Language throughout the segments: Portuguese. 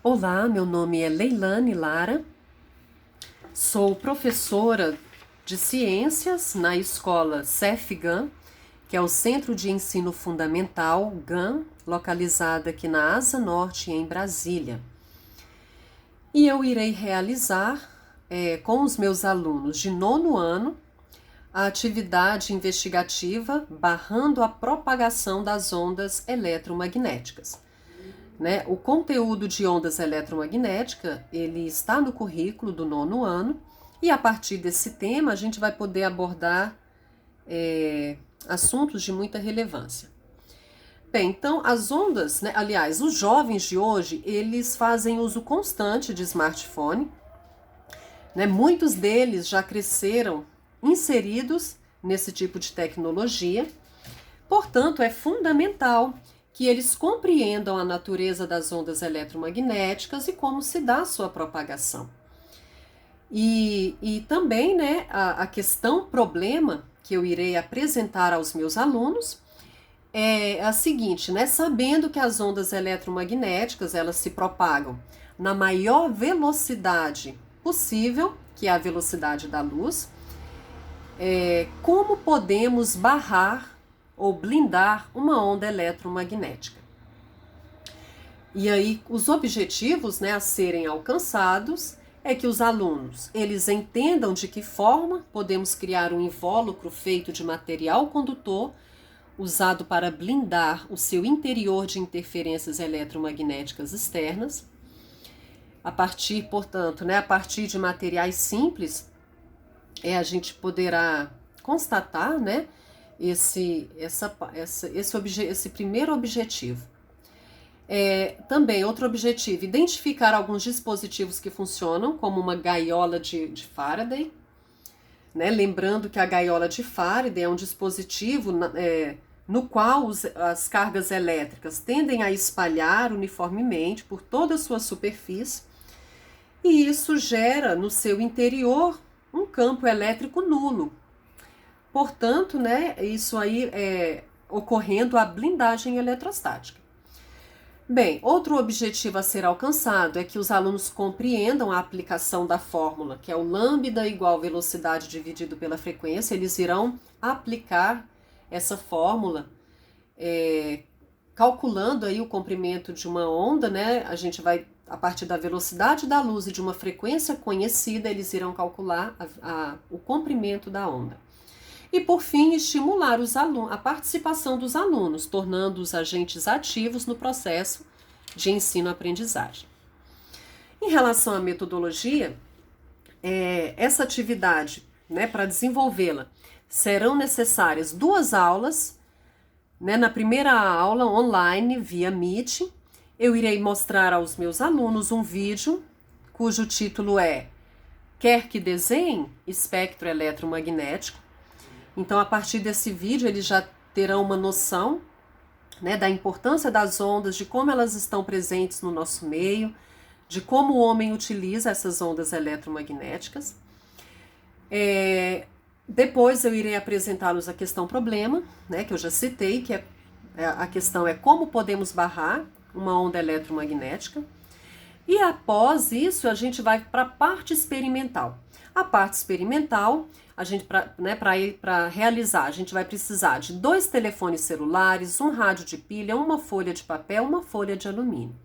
Olá, meu nome é Leilane Lara, sou professora de ciências na escola CEF-GAN, que é o Centro de Ensino Fundamental GAN, localizada aqui na Asa Norte, em Brasília. E eu irei realizar com os meus alunos de nono ano a atividade investigativa barrando a propagação das ondas eletromagnéticas. Né? O conteúdo de ondas eletromagnéticas, ele está no currículo do nono ano, e a partir desse tema a gente vai poder abordar assuntos de muita relevância. Bem, então as ondas, né, aliás, os jovens de hoje, eles fazem uso constante de smartphone, né? Muitos deles já cresceram inseridos nesse tipo de tecnologia, portanto é fundamental que eles compreendam a natureza das ondas eletromagnéticas e como se dá a sua propagação. E também, né, a questão problema que eu irei apresentar aos meus alunos é a seguinte, né, sabendo que as ondas eletromagnéticas, elas se propagam na maior velocidade possível, que é a velocidade da luz, como podemos barrar ou blindar uma onda eletromagnética. E aí, os objetivos, né, a serem alcançados é que os alunos, eles entendam de que forma podemos criar um invólucro feito de material condutor usado para blindar o seu interior de interferências eletromagnéticas externas. A partir, portanto, né, a partir de materiais simples, a gente poderá constatar, né, esse primeiro objetivo. Também outro objetivo, identificar alguns dispositivos que funcionam, como uma gaiola de Faraday, né? Lembrando que a gaiola de Faraday é um dispositivo no qual as cargas elétricas tendem a espalhar uniformemente por toda a sua superfície, e isso gera no seu interior um campo elétrico nulo. Portanto, né, isso aí ocorrendo a blindagem eletrostática. Bem, outro objetivo a ser alcançado é que os alunos compreendam a aplicação da fórmula, que é o lambda igual velocidade dividido pela frequência. Eles irão aplicar essa fórmula calculando aí o comprimento de uma onda, né? A gente vai, a partir da velocidade da luz e de uma frequência conhecida, eles irão calcular o comprimento da onda. E, por fim, estimular a participação dos alunos, tornando-os agentes ativos no processo de ensino-aprendizagem. Em relação à metodologia, essa atividade, né, para desenvolvê-la, serão necessárias 2 aulas. Né? Na primeira aula, online, via Meet, eu irei mostrar aos meus alunos um vídeo cujo título é Quer que desenhe? Espectro eletromagnético. Então, a partir desse vídeo, eles já terão uma noção, né, da importância das ondas, de como elas estão presentes no nosso meio, de como o homem utiliza essas ondas eletromagnéticas. Depois eu irei apresentá-los a questão problema, né, que eu já citei, que a questão é como podemos barrar uma onda eletromagnética. E após isso, a gente vai para a parte experimental. A parte experimental, para realizar, a gente vai precisar de 2 telefones celulares, um rádio de pilha, uma folha de papel, uma folha de alumínio.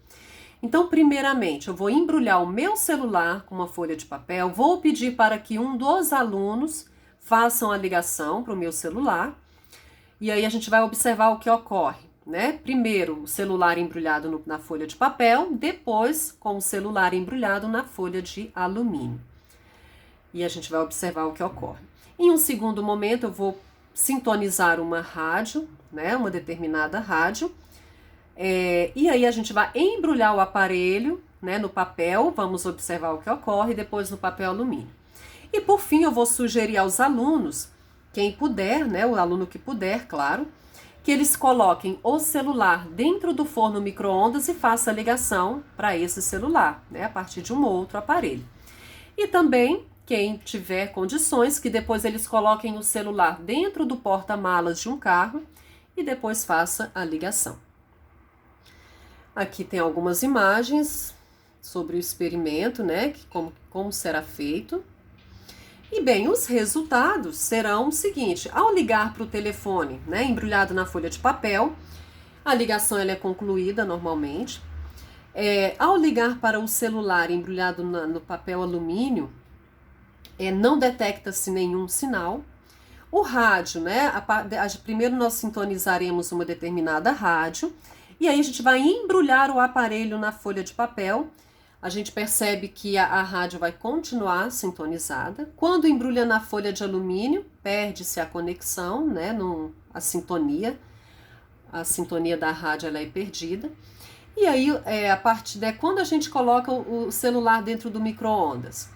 Então, primeiramente, eu vou embrulhar o meu celular com uma folha de papel, vou pedir para que um dos alunos façam a ligação para o meu celular, e aí a gente vai observar o que ocorre. Né? Primeiro o celular embrulhado na folha de papel, depois com o celular embrulhado na folha de alumínio. E a gente vai observar o que ocorre. Em um segundo momento eu vou sintonizar uma rádio, né? Uma determinada rádio, e aí a gente vai embrulhar o aparelho, né, no papel, vamos observar o que ocorre, depois no papel alumínio. E por fim eu vou sugerir aos alunos, quem puder, né, o aluno que puder, claro, que eles coloquem o celular dentro do forno micro-ondas e façam a ligação para esse celular, né, a partir de um outro aparelho. E também, quem tiver condições, que depois eles coloquem o celular dentro do porta-malas de um carro e depois faça a ligação. Aqui tem algumas imagens sobre o experimento, né, como será feito. E bem, os resultados serão o seguinte: ao ligar para o telefone, né, embrulhado na folha de papel, a ligação ela é concluída normalmente. Ao ligar para o celular embrulhado no papel alumínio, não detecta-se nenhum sinal. O rádio, né, primeiro nós sintonizaremos uma determinada rádio, e aí a gente vai embrulhar o aparelho na folha de papel. A gente percebe que a rádio vai continuar sintonizada. Quando embrulha na folha de alumínio, perde-se a conexão, né, a sintonia da rádio ela é perdida. E aí, quando a gente coloca o celular dentro do micro-ondas,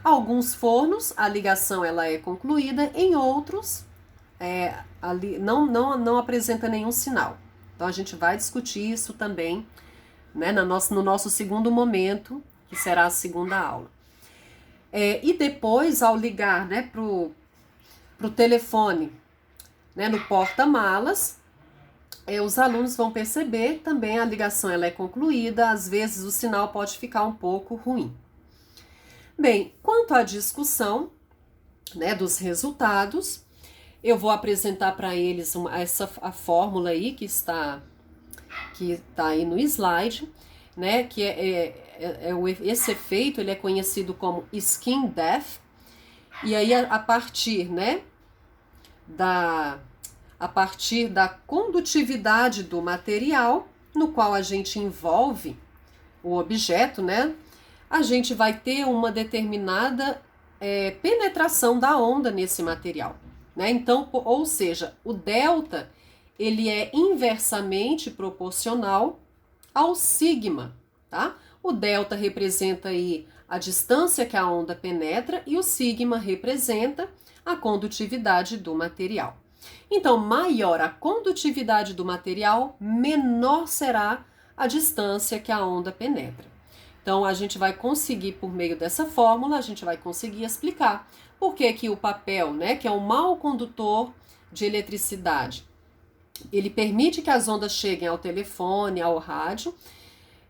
alguns fornos a ligação ela é concluída, em outros não apresenta nenhum sinal. Então a gente vai discutir isso também, né, no nosso segundo momento, que será a segunda aula. E depois, ao ligar, né, pro telefone, né, no porta-malas, os alunos vão perceber também a ligação ela é concluída, às vezes o sinal pode ficar um pouco ruim. Bem, quanto à discussão, né, dos resultados, eu vou apresentar para eles a fórmula aí que está aí no slide, né, que esse efeito ele é conhecido como skin death, e aí a partir, né, a partir da condutividade do material no qual a gente envolve o objeto, né, a gente vai ter uma determinada penetração da onda nesse material, né? Então, ou seja, o delta ele é inversamente proporcional ao sigma, tá? O delta representa aí a distância que a onda penetra e o sigma representa a condutividade do material. Então, maior a condutividade do material, menor será a distância que a onda penetra. Então, a gente vai conseguir, por meio dessa fórmula, a gente vai conseguir explicar por que o papel, né, que é um mau condutor de eletricidade, ele permite que as ondas cheguem ao telefone, ao rádio,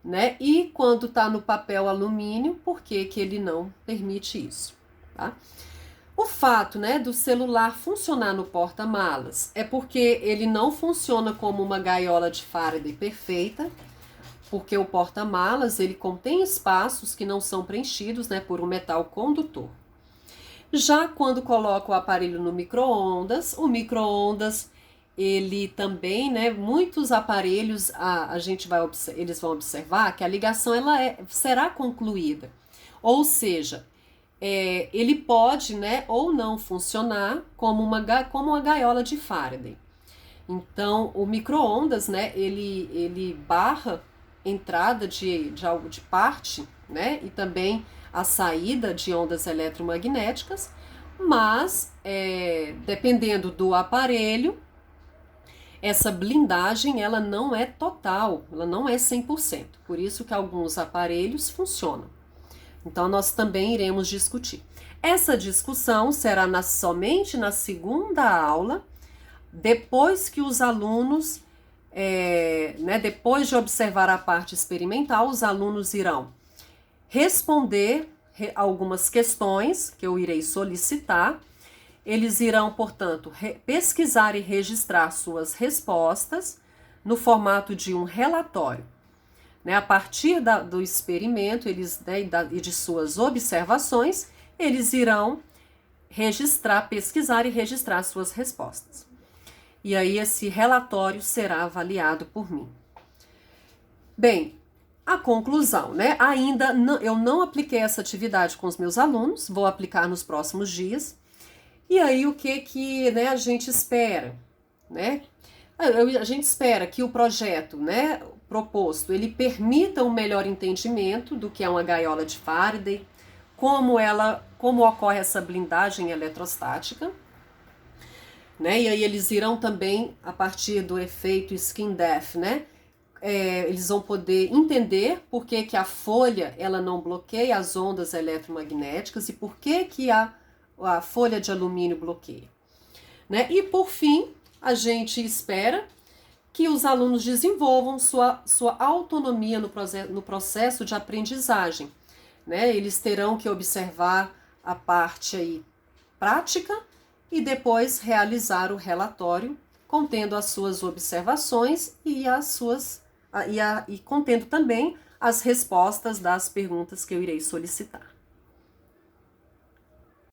né, e quando está no papel alumínio, por que ele não permite isso, tá? O fato, né, do celular funcionar no porta-malas é porque ele não funciona como uma gaiola de Faraday perfeita, porque o porta-malas ele contém espaços que não são preenchidos, né, por um metal condutor. Já quando coloca o aparelho no micro-ondas, o micro-ondas ele também, né, muitos aparelhos eles vão observar que a ligação será concluída, ou seja, ele pode, né, ou não funcionar como uma gaiola de Faraday. Então, o micro-ondas, né, ele barra entrada de parte, né, e também a saída de ondas eletromagnéticas, mas dependendo do aparelho, essa blindagem ela não é total, ela não é 100%, por isso que alguns aparelhos funcionam. Então, nós também iremos discutir. Essa discussão será somente na segunda aula, depois que os alunos, né, depois de observar a parte experimental, os alunos irão responder algumas questões que eu irei solicitar. Eles irão, portanto, pesquisar e registrar suas respostas no formato de um relatório. Né, a partir do experimento e de suas observações, eles irão pesquisar e registrar suas respostas. E aí esse relatório será avaliado por mim. Bem, a conclusão, né? Eu não apliquei essa atividade com os meus alunos, vou aplicar nos próximos dias. E aí o que né, a gente espera, né? A gente espera que o projeto, né, proposto, ele permita um melhor entendimento do que é uma gaiola de Faraday, como ocorre essa blindagem eletrostática, né? E aí eles irão também, a partir do efeito skin death, né? Eles vão poder entender por que a folha ela não bloqueia as ondas eletromagnéticas e por que a folha de alumínio bloqueia, né? E por fim, a gente espera que os alunos desenvolvam sua autonomia no processo de aprendizagem, né? Eles terão que observar a parte aí prática e depois realizar o relatório contendo as suas observações e contendo também as respostas das perguntas que eu irei solicitar.